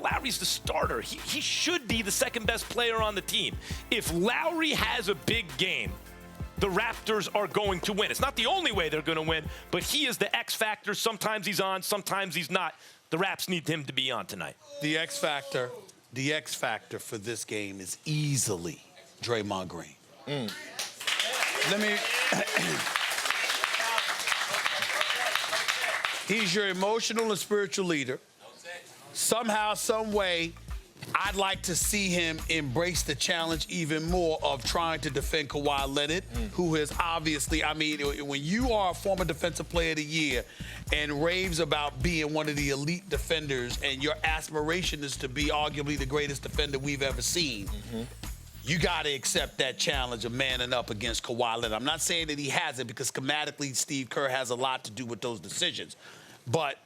Lowry's the starter. He should be the second best player on the team. If Lowry has a big game, the Raptors are going to win. It's not the only way they're going to win, but he is the X factor. Sometimes he's on, sometimes he's not. The Raps need him to be on tonight. The X factor for this game is easily Draymond Green. Let me. He's your emotional and spiritual leader. Somehow, some way, I'd like to see him embrace the challenge even more of trying to defend Kawhi Leonard, who is obviously, I mean, when you are a former Defensive Player of the Year and raves about being one of the elite defenders and your aspiration is to be arguably the greatest defender we've ever seen, you got to accept that challenge of manning up against Kawhi Leonard. I'm not saying that he hasn't, because schematically Steve Kerr has a lot to do with those decisions. But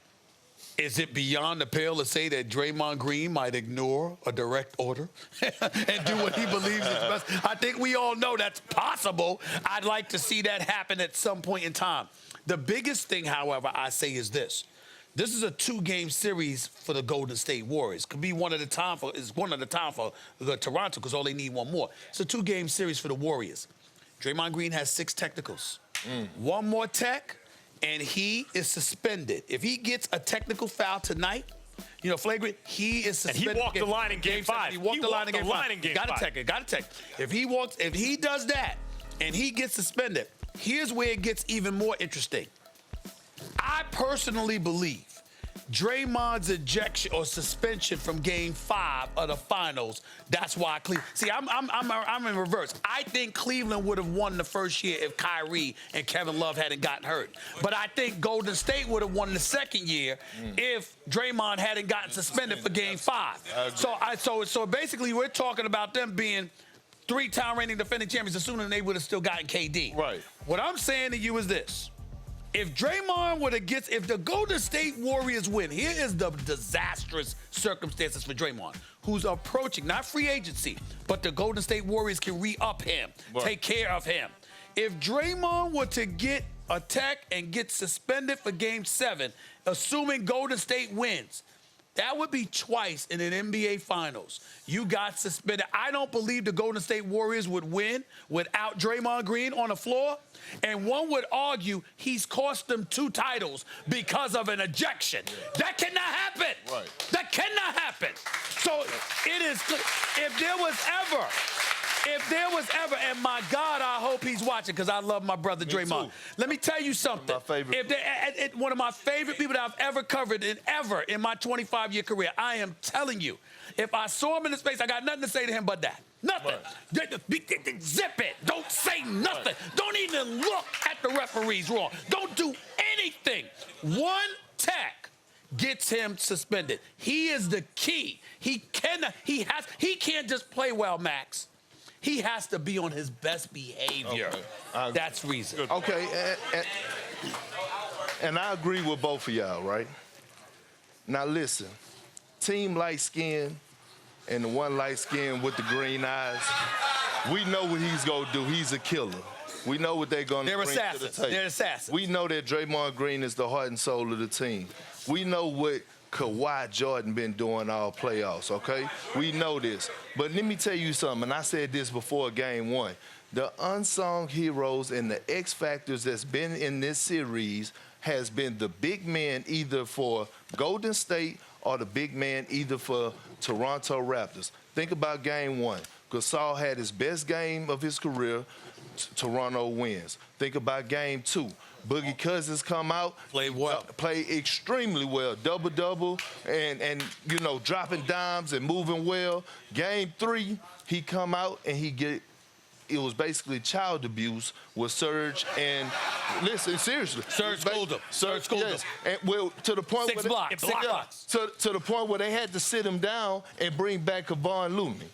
is it beyond the pale to say that Draymond Green might ignore a direct order and do what he believes is best? I think we all know that's possible. I'd like to see that happen at some point in time. The biggest thing, however, I say is this. This is a 2-game series for the Golden State Warriors. Could be one at a time for the Toronto, because all they need one more. It's a 2-game series for the Warriors. Draymond Green has 6 technicals. One more tech, and he is suspended. If he gets a technical foul tonight, you know, flagrant, he is suspended. And he walked the line in Game 5. He walked the line in Game 5. Got to tech. If he does that and he gets suspended, here's where it gets even more interesting. I personally believe Draymond's ejection or suspension from Game 5 of the finals, that's why see, I'm in reverse. I think Cleveland would have won the first year if Kyrie and Kevin Love hadn't gotten hurt. But I think Golden State would have won the second year if Draymond hadn't gotten suspended for Game 5. So basically we're talking about them being 3-time reigning defending champions, assuming they would have still gotten KD. Right. What I'm saying to you is this. If Draymond would have if the Golden State Warriors win, here is the disastrous circumstances for Draymond, who's approaching, not free agency, but the Golden State Warriors can re-up him, take care of him. If Draymond were to get a tech and get suspended for Game 7, assuming Golden State wins, that would be twice in an NBA Finals. You got suspended. I don't believe the Golden State Warriors would win without Draymond Green on the floor. And one would argue he's cost them 2 titles because of an ejection. That cannot happen. Right. That cannot happen. So it is, if there was ever, and my God, I hope he's watching, because I love my brother Draymond. Let me tell you something. One of my favorite people that I've ever covered in my 25-year career. I am telling you, if I saw him in the space, I got nothing to say to him but that. Nothing. Right. Zip it. Don't say nothing. Right. Don't even look at the referees wrong. Don't do anything. One tech gets him suspended. He is the key. He can't just play well, Max. He has to be on his best behavior. Okay. That's reason. Okay, and I agree with both of y'all, right? Now listen, team light skin and the one light skin with the green eyes, we know what he's gonna do. He's a killer. We know what they're gonna bring to the table. They're assassins. We know that Draymond Green is the heart and soul of the team. We know what Kawhi Jordan been doing all playoffs, okay? We know this. But let me tell you something, and I said this before Game 1. The unsung heroes and the X factors that's been in this series has been the big man either for Golden State or the big man either for Toronto Raptors. Think about Game 1. Gasol had his best game of his career. Toronto wins. Think about Game 2. Boogie Cousins come out, play extremely well, double-double, and you know, dropping dimes and moving well. Game 3, he come out and it was basically child abuse with Serge and, listen, seriously. Serge schooled him. Yes. And, well, to the point Six blocks. To the point where they had to sit him down and bring back Kevon Looney.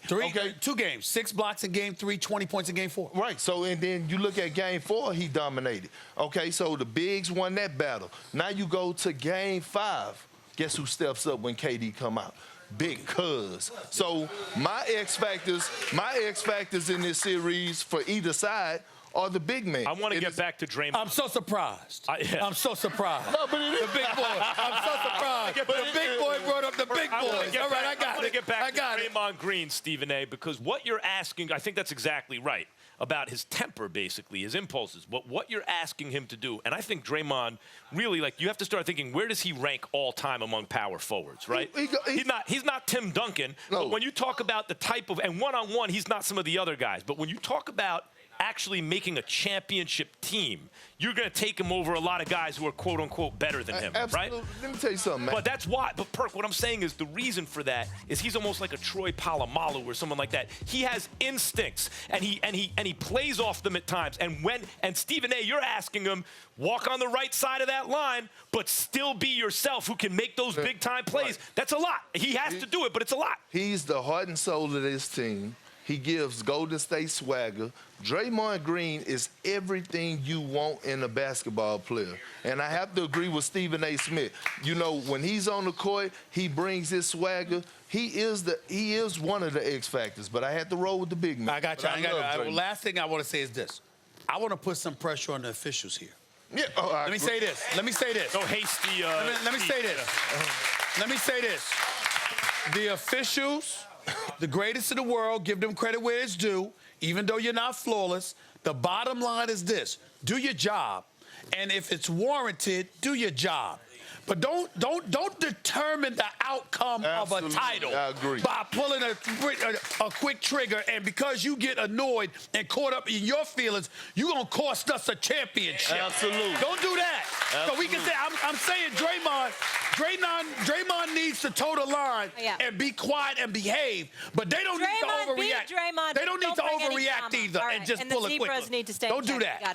2 games, 6 blocks in Game 3, 20 points in Game 4. Right, so and then you look at Game 4, he dominated. Okay, so the bigs won that battle. Now you go to Game 5. Guess who steps up when KD come out? Big Cuz. So my X factors in this series for either side are the big men. I want to It get is- back to Draymond. I'm so surprised. Yeah. I'm so surprised. No, but it is. The big boy. I'm so surprised. But the big boy brought up the big boys. All right, I got I want to it. get back I to got it. Draymond Green, Stephen A., because what you're asking, I think that's exactly right, about his temper, basically, his impulses. What you're asking him to do, and I think Draymond really, like, you have to start thinking, where does he rank all time among power forwards, right? He's not Tim Duncan, No. but when you talk about the type of, and one-on-one, he's not some of the other guys, but when you talk about actually making a championship team, you're going to take him over a lot of guys who are quote-unquote better than him, right? Absolutely. Let me tell you something, man. But that's why. But Perk, what I'm saying is the reason for that is he's almost like a Troy Polamalu or someone like that. He has instincts, and he plays off them at times. And Stephen A., you're asking him, walk on the right side of that line, but still be yourself, who can make those big time plays. Right. That's a lot. He has to do it, but it's a lot. He's the heart and soul of this team. He gives Golden State swagger. Draymond Green is everything you want in a basketball player. And I have to agree with Stephen A. Smith. You know, when he's on the court, he brings his swagger. He is one of the X factors, but I had to roll with the big man. I got you. But love Draymond. Last thing I want to say is this. I want to put some pressure on the officials here. Yeah, Let me say this. Let me say this. No hasty. Let me say this. Let me say this. The officials, the greatest in the world, give them credit where it's due, even though you're not flawless. The bottom line is this: do your job, and if it's warranted, do your job. But don't determine the outcome Absolutely. of a title I agree. by pulling a quick trigger. And because you get annoyed and caught up in your feelings, you're going to cost us a championship. Absolutely. Don't do that. So we can say, I'm saying Draymond needs to toe the line and be quiet and behave. But they don't need to overreact. Draymond, They don't need to bring any overreact drama. either All and right. just and pull the it quickly. Zebras need to stay Don't in do check. that. Got it.